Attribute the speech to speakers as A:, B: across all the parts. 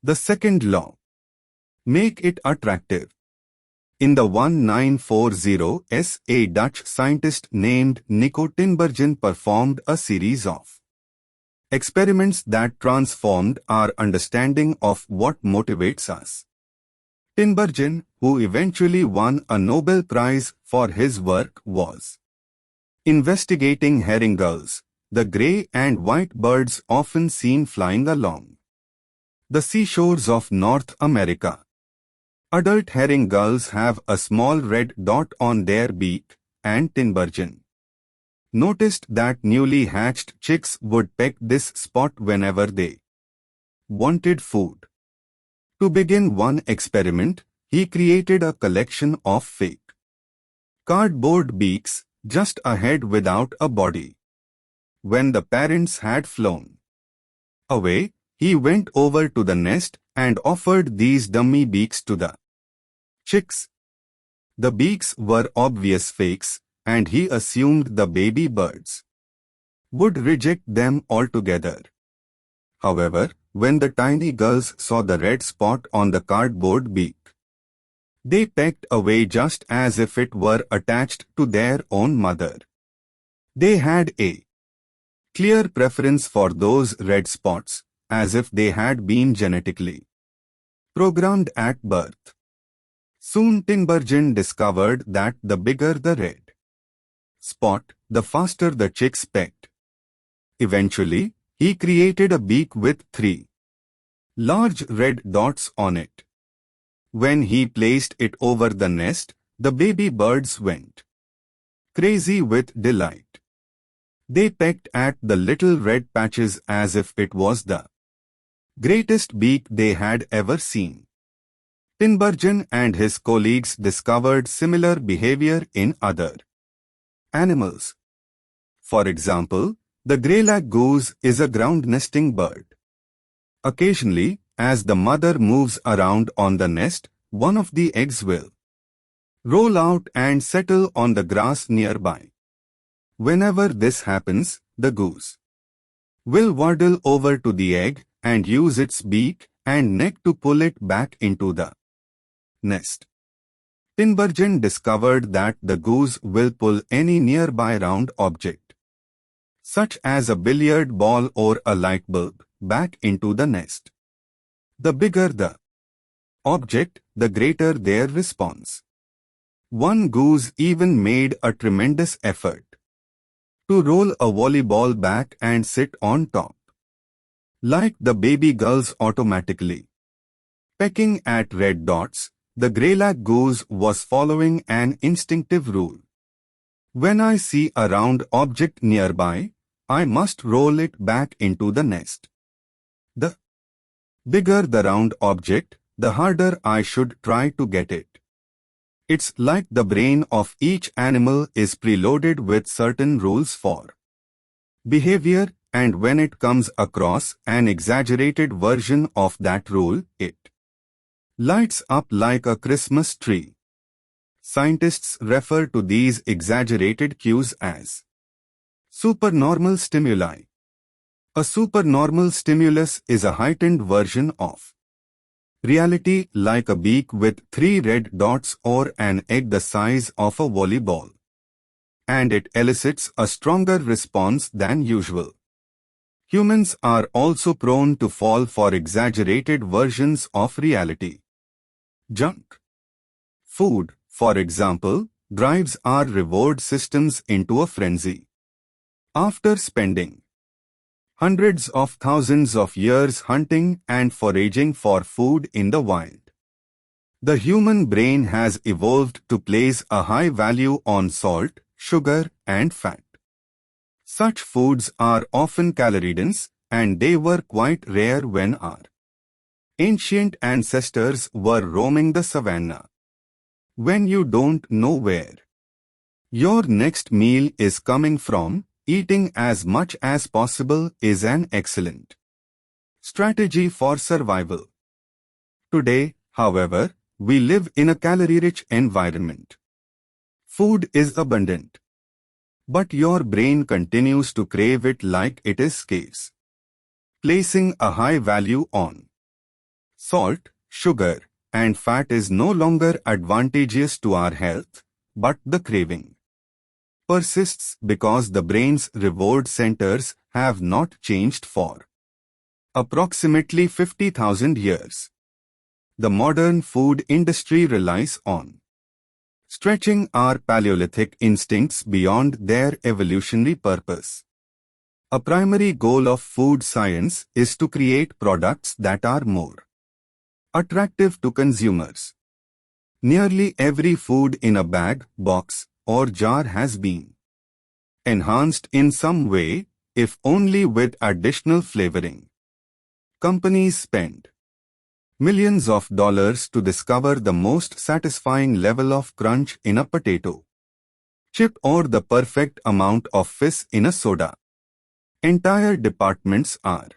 A: The second law. Make it attractive. In the 1940s, a Dutch scientist named Nico Tinbergen performed a series of experiments that transformed our understanding of what motivates us. Tinbergen, who eventually won a Nobel Prize for his work, was investigating herring gulls, the grey and white birds often seen flying along the seashores of North America. Adult herring gulls have a small red dot on their beak, and Tinbergen noticed that newly hatched chicks would peck this spot whenever they wanted food. To begin one experiment, he created a collection of fake cardboard beaks, just a head without a body. When the parents had flown away, he went over to the nest and offered these dummy beaks to the chicks. The beaks were obvious fakes, and he assumed the baby birds would reject them altogether. However, when the tiny gulls saw the red spot on the cardboard beak, they pecked away just as if it were attached to their own mother. They had a clear preference for those red spots, as if they had been genetically programmed at birth. Soon Tinbergen discovered that the bigger the red spot, the faster the chicks pecked. Eventually, he created a beak with 3 large red dots on it. When he placed it over the nest, the baby birds went crazy with delight. They pecked at the little red patches as if it was the greatest beak they had ever seen. Tinbergen and his colleagues discovered similar behavior in other animals. For example, the greylag goose is a ground-nesting bird. Occasionally, as the mother moves around on the nest, one of the eggs will roll out and settle on the grass nearby. Whenever this happens, the goose will waddle over to the egg and use its beak and neck to pull it back into the nest. Tinbergen discovered that the goose will pull any nearby round object, such as a billiard ball or a light bulb, back into the nest. The bigger the object, the greater their response. One goose even made a tremendous effort to roll a volleyball back and sit on top, like the baby gulls automatically pecking at red dots. The greylag goose was following an instinctive rule. When I see a round object nearby, I must roll it back into the nest. The bigger the round object, the harder I should try to get it. It's like the brain of each animal is preloaded with certain rules for behavior, and when it comes across an exaggerated version of that rule, it lights up like a Christmas tree. Scientists refer to these exaggerated cues as supernormal stimuli. A supernormal stimulus is a heightened version of reality, like a beak with 3 red dots or an egg the size of a volleyball, and it elicits a stronger response than usual. Humans are also prone to fall for exaggerated versions of reality. Junk food, for example, drives our reward systems into a frenzy. After spending hundreds of thousands of years hunting and foraging for food in the wild, the human brain has evolved to place a high value on salt, sugar, and fat. Such foods are often calorie-dense, and they were quite rare when our ancient ancestors were roaming the savannah. When you don't know where your next meal is coming from, eating as much as possible is an excellent strategy for survival. Today, however, we live in a calorie-rich environment. Food is abundant, but your brain continues to crave it like it is scarce, placing a high value on Salt, sugar, and fat is no longer advantageous to our health, but the craving persists because the brain's reward centers have not changed for approximately 50,000 years. The modern food industry relies on stretching our Paleolithic instincts beyond their evolutionary purpose. A primary goal of food science is to create products that are more attractive to consumers. Nearly every food in a bag, box, or jar has been enhanced in some way, if only with additional flavoring. Companies spend millions of dollars to discover the most satisfying level of crunch in a potato chip or the perfect amount of fizz in a soda. Entire departments are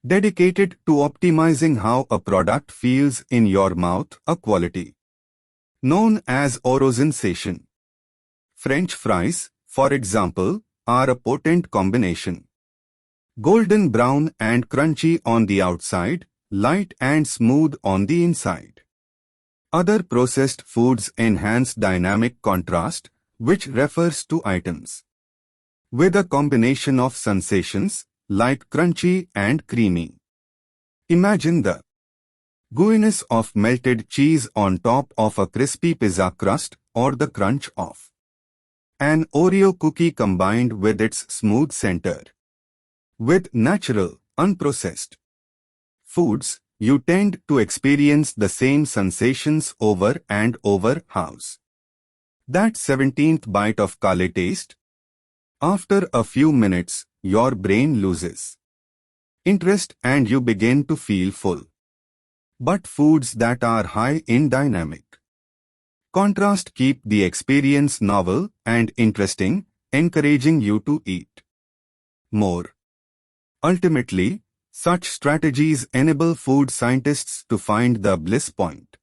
A: dedicated to optimizing how a product feels in your mouth, a quality known as orosensation. French fries, for example, are a potent combination. Golden brown and crunchy on the outside, light and smooth on the inside. Other processed foods enhance dynamic contrast, which refers to items with a combination of sensations, like crunchy and creamy. Imagine the gooiness of melted cheese on top of a crispy pizza crust, or the crunch of an Oreo cookie combined with its smooth center. With natural, unprocessed foods, you tend to experience the same sensations over and over. How's that 17th bite of kale taste? After a few minutes, your brain loses interest and you begin to feel full. But foods that are high in dynamic contrast keep the experience novel and interesting, encouraging you to eat more. Ultimately, such strategies enable food scientists to find the bliss point.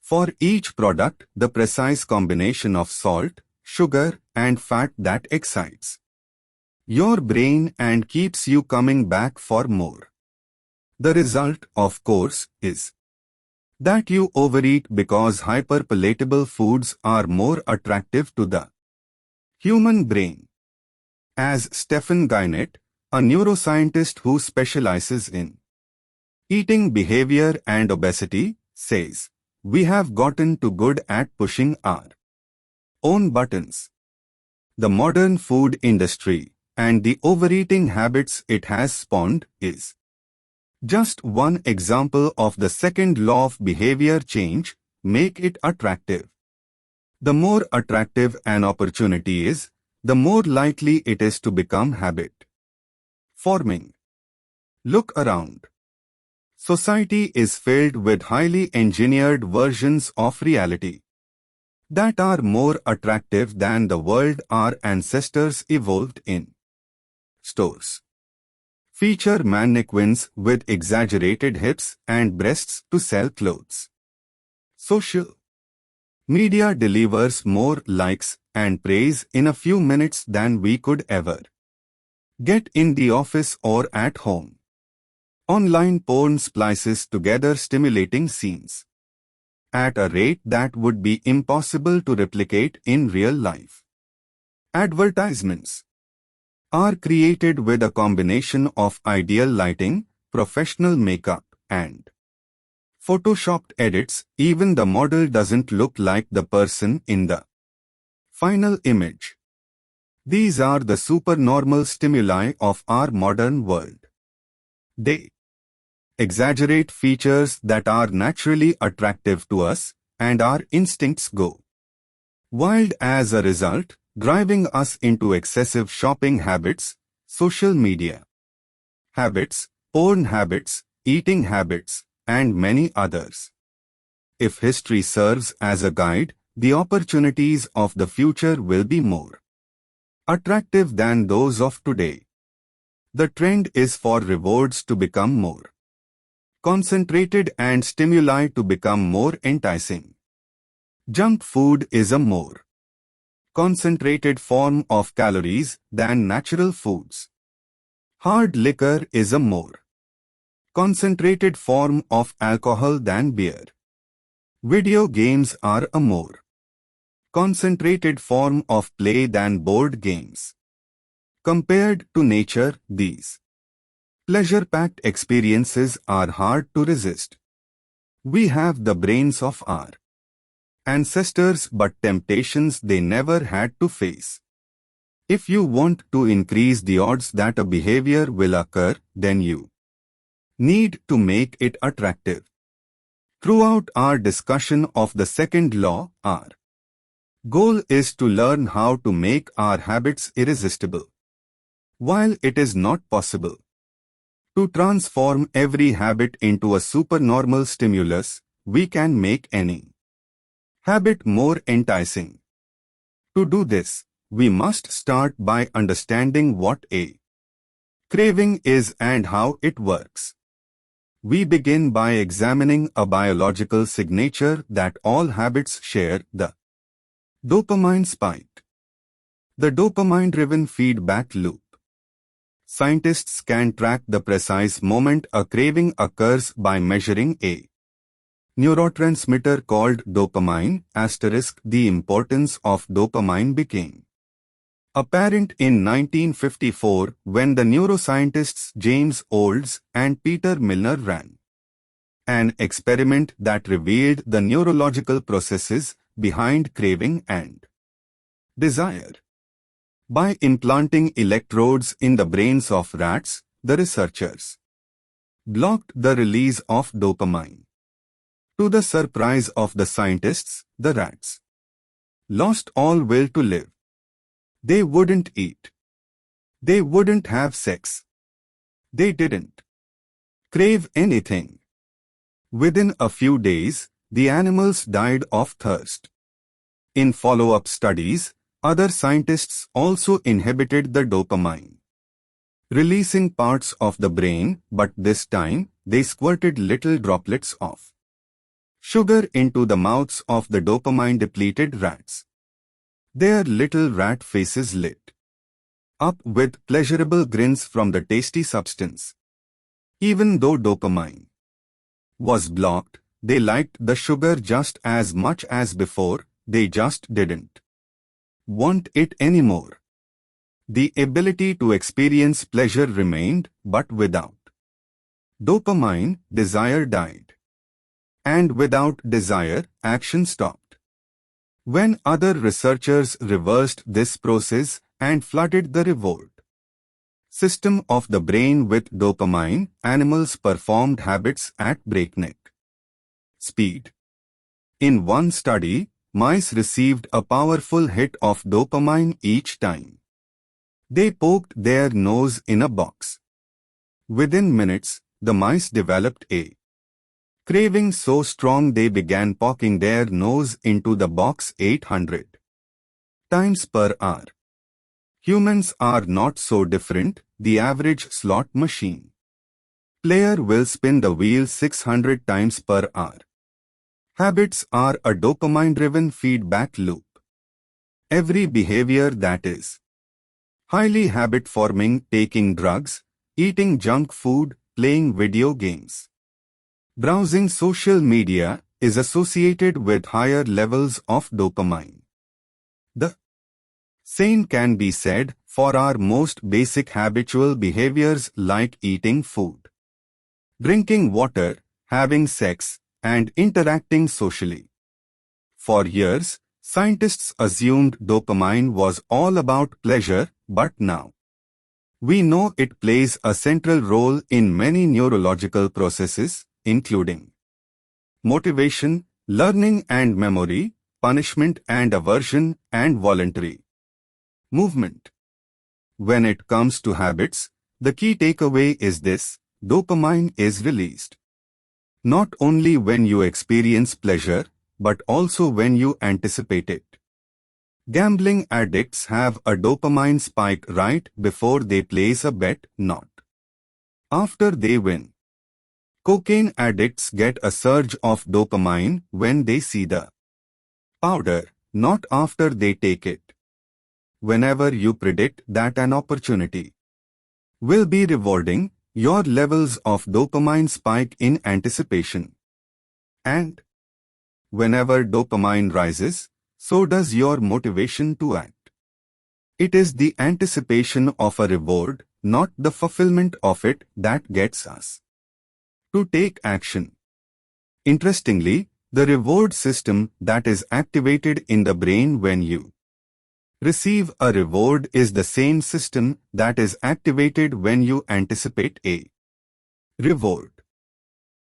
A: For each product, the precise combination of salt, sugar, and fat that excites your brain and keeps you coming back for more. The result, of course, is that you overeat because hyperpalatable foods are more attractive to the human brain. As Stephen Guinett, a neuroscientist who specializes in eating behavior and obesity, says, we have gotten too good at pushing our own buttons. The modern food industry and the overeating habits it has spawned is just one example of the second law of behavior change: make it attractive. The more attractive an opportunity is, the more likely it is to become habit forming. Look around. Society is filled with highly engineered versions of reality that are more attractive than the world our ancestors evolved in. Stores feature mannequins with exaggerated hips and breasts to sell clothes. Social media delivers more likes and praise in a few minutes than we could ever get in the office or at home. Online porn splices together stimulating scenes at a rate that would be impossible to replicate in real life. Advertisements are created with a combination of ideal lighting, professional makeup, and photoshopped edits. Even the model doesn't look like the person in the final image. These are the supernormal stimuli of our modern world. They exaggerate features that are naturally attractive to us, and our instincts go wild as a result, driving us into excessive shopping habits, social media habits, porn habits, eating habits, and many others. If history serves as a guide, the opportunities of the future will be more attractive than those of today. The trend is for rewards to become more concentrated and stimuli to become more enticing. Junk food is a more concentrated form of calories than natural foods. Hard liquor is a more concentrated form of alcohol than beer. Video games are a more concentrated form of play than board games. Compared to nature, these pleasure-packed experiences are hard to resist. We have the brains of our ancestors but temptations they never had to face. If you want to increase the odds that a behavior will occur, then you need to make it attractive. Throughout our discussion of the second law, our goal is to learn how to make our habits irresistible. While it is not possible to transform every habit into a supernormal stimulus, we can make any habit more enticing. To do this, we must start by understanding what a craving is and how it works. We begin by examining a biological signature that all habits share, the dopamine spike. The dopamine-driven feedback loop. Scientists can track the precise moment a craving occurs by measuring a neurotransmitter called dopamine. The importance of dopamine became apparent in 1954 when the neuroscientists James Olds and Peter Milner ran an experiment that revealed the neurological processes behind craving and desire. By implanting electrodes in the brains of rats, the researchers blocked the release of dopamine. To the surprise of the scientists, the rats lost all will to live. They wouldn't eat. They wouldn't have sex. They didn't crave anything. Within a few days, the animals died of thirst. In follow-up studies, other scientists also inhibited the dopamine releasing parts of the brain, but this time they squirted little droplets of sugar into the mouths of the dopamine-depleted rats. Their little rat faces lit up with pleasurable grins from the tasty substance. Even though dopamine was blocked, they liked the sugar just as much as before. They just didn't want it anymore. The ability to experience pleasure remained, but without dopamine, desire died. And without desire, action stopped. When other researchers reversed this process and flooded the reward system of the brain with dopamine, animals performed habits at breakneck speed. In one study, mice received a powerful hit of dopamine each time they poked their nose in a box. Within minutes, the mice developed a craving so strong they began poking their nose into the box 800 times per hour. Humans are not so different. The average slot machine player will spin the wheel 600 times per hour. Habits are a dopamine-driven feedback loop. Every behavior that is highly habit-forming, taking drugs, eating junk food, playing video games, browsing social media, is associated with higher levels of dopamine. The same can be said for our most basic habitual behaviors like eating food, drinking water, having sex, and interacting socially. For years, scientists assumed dopamine was all about pleasure, but now we know it plays a central role in many neurological processes, including motivation, learning and memory, punishment and aversion, and voluntary movement. When it comes to habits, the key takeaway is this: dopamine is released not only when you experience pleasure, but also when you anticipate it. Gambling addicts have a dopamine spike right before they place a bet, not after they win. Cocaine addicts get a surge of dopamine when they see the powder, not after they take it. Whenever you predict that an opportunity will be rewarding, your levels of dopamine spike in anticipation. And whenever dopamine rises, so does your motivation to act. It is the anticipation of a reward, not the fulfillment of it, that gets us to take action. Interestingly, the reward system that is activated in the brain when you receive a reward is the same system that is activated when you anticipate a reward.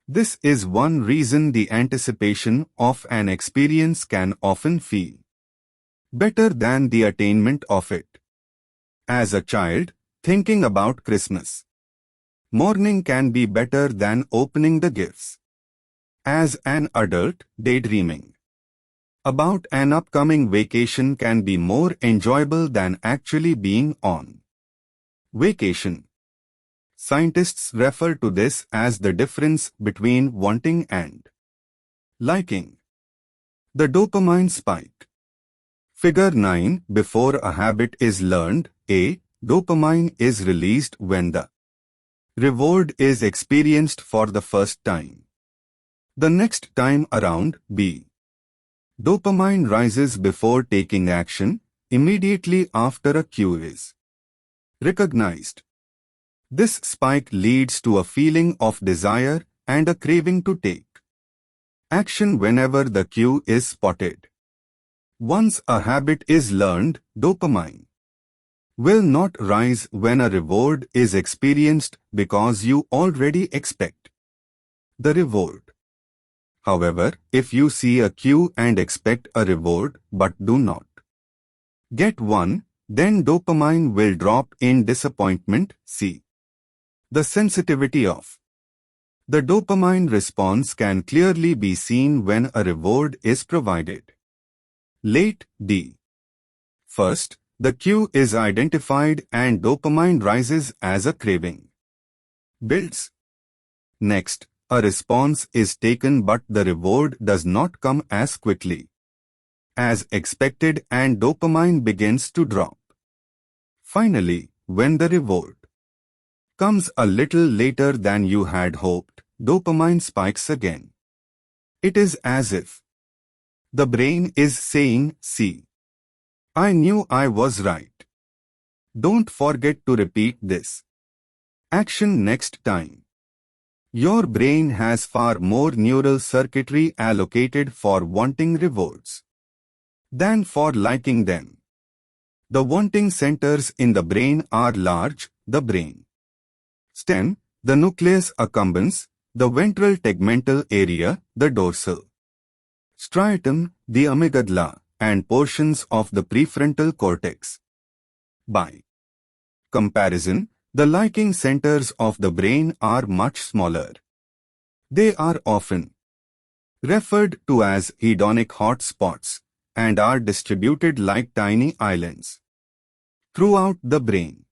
A: This is one reason the anticipation of an experience can often feel better than the attainment of it. As a child, thinking about Christmas morning can be better than opening the gifts. As an adult, daydreaming about an upcoming vacation can be more enjoyable than actually being on vacation. Scientists refer to this as the difference between wanting and liking. The dopamine spike. Figure 9. Before a habit is learned, A. Dopamine is released when the reward is experienced for the first time. The next time around, B. Dopamine rises before taking action, immediately after a cue is recognized. This spike leads to a feeling of desire and a craving to take action whenever the cue is spotted. Once a habit is learned, dopamine will not rise when a reward is experienced because you already expect the reward. However, if you see a cue and expect a reward but do not get one, then dopamine will drop in disappointment. See the sensitivity of the dopamine response can clearly be seen when a reward is provided late. D. First, the cue is identified and dopamine rises as a craving builds. Next, a response is taken but the reward does not come as quickly as expected and dopamine begins to drop. Finally, when the reward comes a little later than you had hoped, dopamine spikes again. It is as if the brain is saying, "See, I knew I was right. Don't forget to repeat this action next time." Your brain has far more neural circuitry allocated for wanting rewards than for liking them. The wanting centers in the brain are large: the brain stem, the nucleus accumbens, the ventral tegmental area, the dorsal striatum, the amygdala, and portions of the prefrontal cortex. By comparison, the liking centers of the brain are much smaller. They are often referred to as hedonic hotspots and are distributed like tiny islands throughout the brain.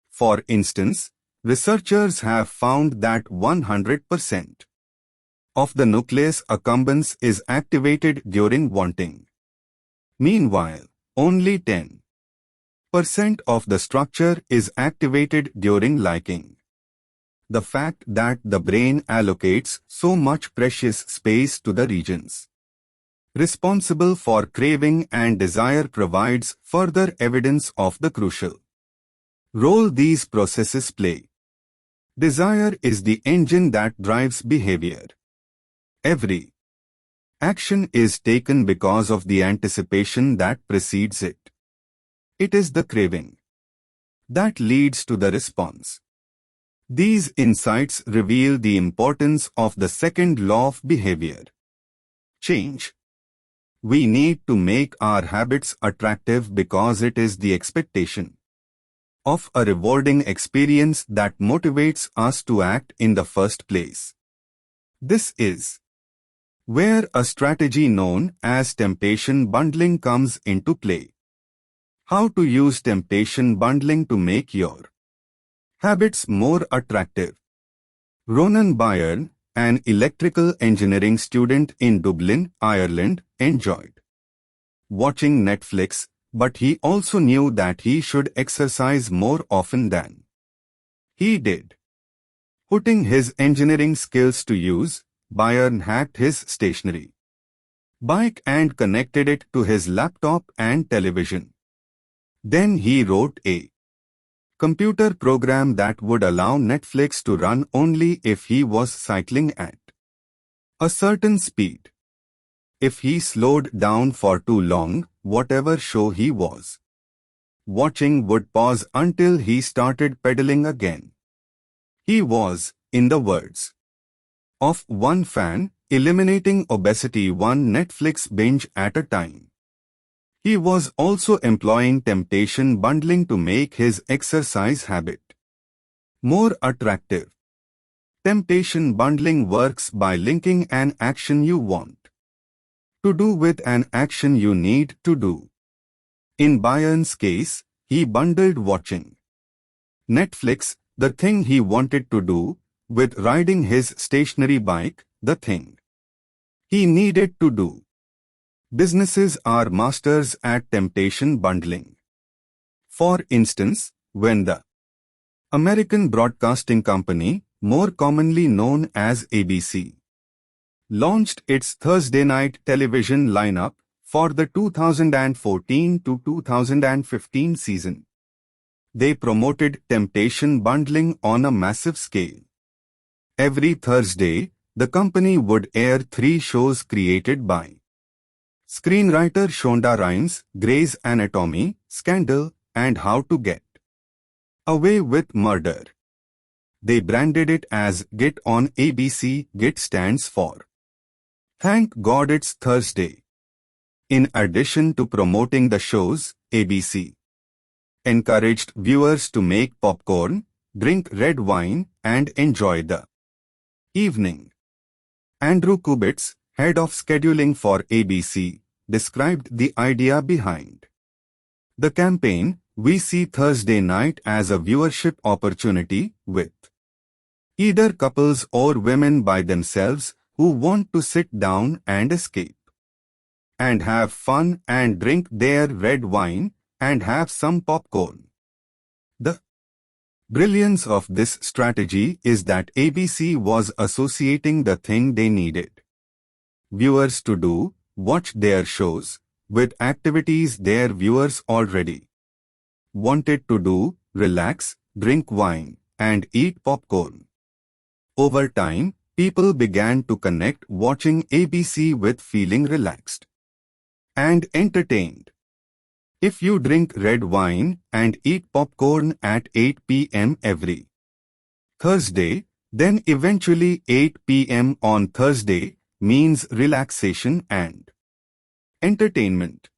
A: For instance, researchers have found that 100% of the nucleus accumbens is activated during wanting. Meanwhile, only 10% of the structure is activated during liking. The fact that the brain allocates so much precious space to the regions responsible for craving and desire provides further evidence of the crucial role these processes play. Desire is the engine that drives behavior. Every action is taken because of the anticipation that precedes it. It is the craving that leads to the response. These insights reveal the importance of the second law of behavior change. We need to make our habits attractive because it is the expectation of a rewarding experience that motivates us to act in the first place. This is where a strategy known as temptation bundling comes into play. How to use temptation bundling to make your habits more attractive. Ronan Byrne, an electrical engineering student in Dublin, Ireland, enjoyed watching Netflix, but he also knew that he should exercise more often than he did. Putting his engineering skills to use, Byron hacked his stationery bike and connected it to his laptop and television. Then he wrote a computer program that would allow Netflix to run only if he was cycling at a certain speed. If he slowed down for too long, whatever show he was watching would pause until he started pedaling again. He was, in the words of one fan, eliminating obesity one Netflix binge at a time. He was also employing temptation bundling to make his exercise habit more attractive. Temptation bundling works by linking an action you want to do with an action you need to do. In Byron's case, he bundled watching Netflix, the thing he wanted to do, with riding his stationary bike, the thing he needed to do. Businesses are masters at temptation bundling. For instance, when the American Broadcasting Company, more commonly known as ABC, launched its Thursday night television lineup for the 2014 to 2015 season, they promoted temptation bundling on a massive scale. Every Thursday, the company would air 3 shows created by screenwriter Shonda Rhimes, Grey's Anatomy, Scandal, and How to Get Away with Murder. They branded it as Get on ABC. Get stands for Thank God It's Thursday. In addition to promoting the shows, ABC encouraged viewers to make popcorn, drink red wine, and enjoy the evening. Andrew Kubitz, head of scheduling for ABC, described the idea behind the campaign. We see Thursday night as a viewership opportunity with either couples or women by themselves who want to sit down and escape and have fun and drink their red wine and have some popcorn. The brilliance of this strategy is that ABC was associating the thing they needed viewers to do, watch their shows, with activities their viewers already wanted to do, relax, drink wine, and eat popcorn. Over time, people began to connect watching ABC with feeling relaxed and entertained. If you drink red wine and eat popcorn at 8 p.m. every Thursday, then eventually 8 p.m. on Thursday means relaxation and entertainment.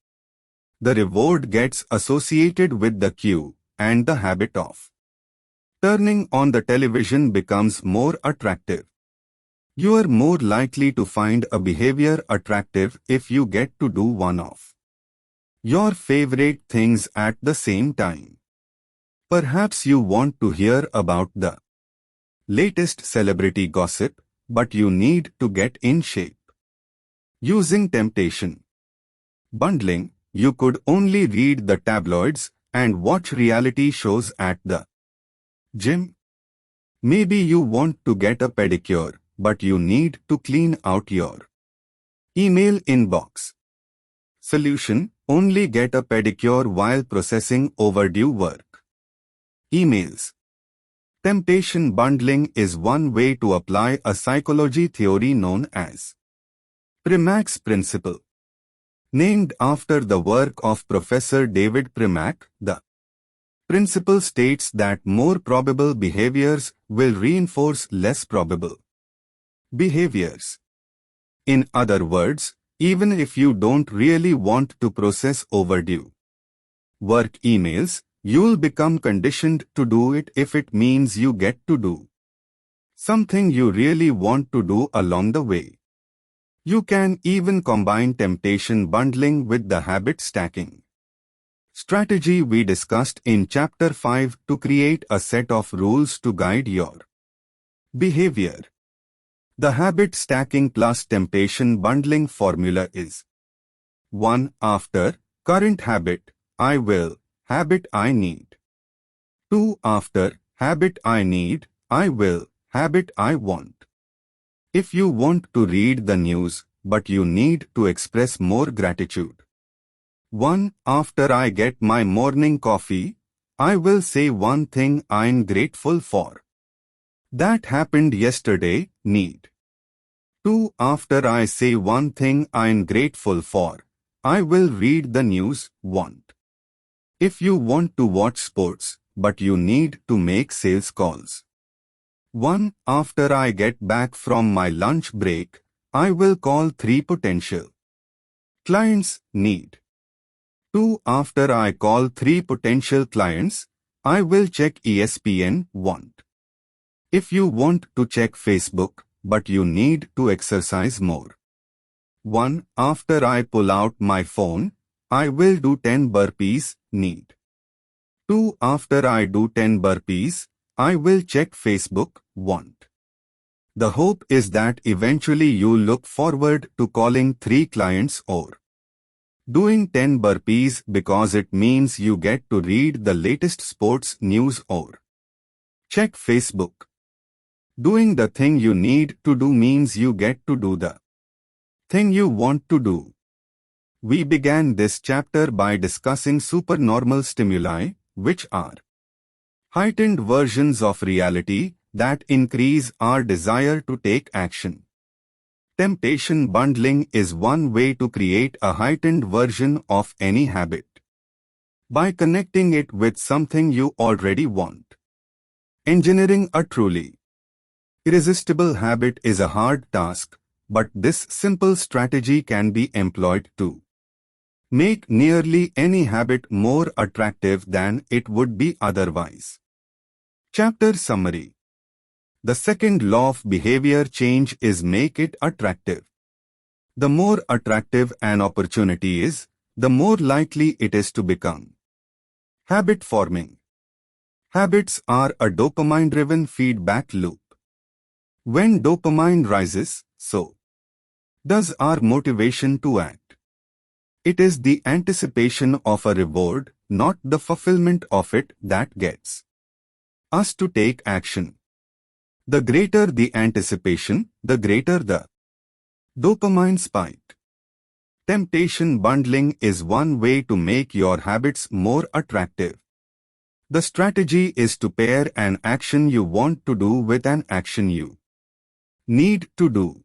A: The reward gets associated with the cue, and the habit of turning on the television becomes more attractive. You are more likely to find a behavior attractive if you get to do one of your favorite things at the same time. Perhaps you want to hear about the latest celebrity gossip, but you need to get in shape. Using temptation bundling, you could only read the tabloids and watch reality shows at the gym. Maybe you want to get a pedicure, but you need to clean out your email inbox. Solution: only get a pedicure while processing overdue work emails. Temptation bundling is one way to apply a psychology theory known as Primack's principle. Named after the work of Professor David Primack, the principle states that more probable behaviors will reinforce less probable behaviors. In other words, even if you don't really want to process overdue work emails, you'll become conditioned to do it if it means you get to do something you really want to do along the way. You can even combine temptation bundling with the habit stacking strategy we discussed in Chapter 5 to create a set of rules to guide your behavior. The habit stacking plus temptation bundling formula is 1. After current habit, I will, habit I need. 2. After habit I need, I will, Habit I want. If you want to read the news, but you need to express more gratitude. 1. After I get my morning coffee, I will say one thing I'm grateful for. That happened yesterday, need. 2. After I say one thing I'm grateful for, I will read the news, want. If you want to watch sports, but you need to make sales calls. 1. After I get back from my lunch break, I will call 3 potential clients, need. 2. After I call 3 potential clients, I will check ESPN, want. If you want to check Facebook, but you need to exercise more. 1. After I pull out my phone, I will do 10 burpees, need. 2. After I do 10 burpees, I will check Facebook, want. The hope is that eventually you look forward to calling 3 clients or doing 10 burpees because it means you get to read the latest sports news or check Facebook. Doing the thing you need to do means you get to do the thing you want to do. We began this chapter by discussing supernormal stimuli, which are heightened versions of reality that increase our desire to take action. Temptation bundling is one way to create a heightened version of any habit. By connecting it with something you already want. Engineering a truly irresistible habit is a hard task, but this simple strategy can be employed to make nearly any habit more attractive than it would be otherwise. Chapter Summary. The second law of behavior change is make it attractive. The more attractive an opportunity is, the more likely it is to become. Habit forming. Habits are a dopamine-driven feedback loop. When dopamine rises, so does our motivation to act. It is the anticipation of a reward, not the fulfillment of it, that gets us to take action. The greater the anticipation, the greater the dopamine spike. Temptation bundling is one way to make your habits more attractive. The strategy is to pair an action you want to do with an action you need to do.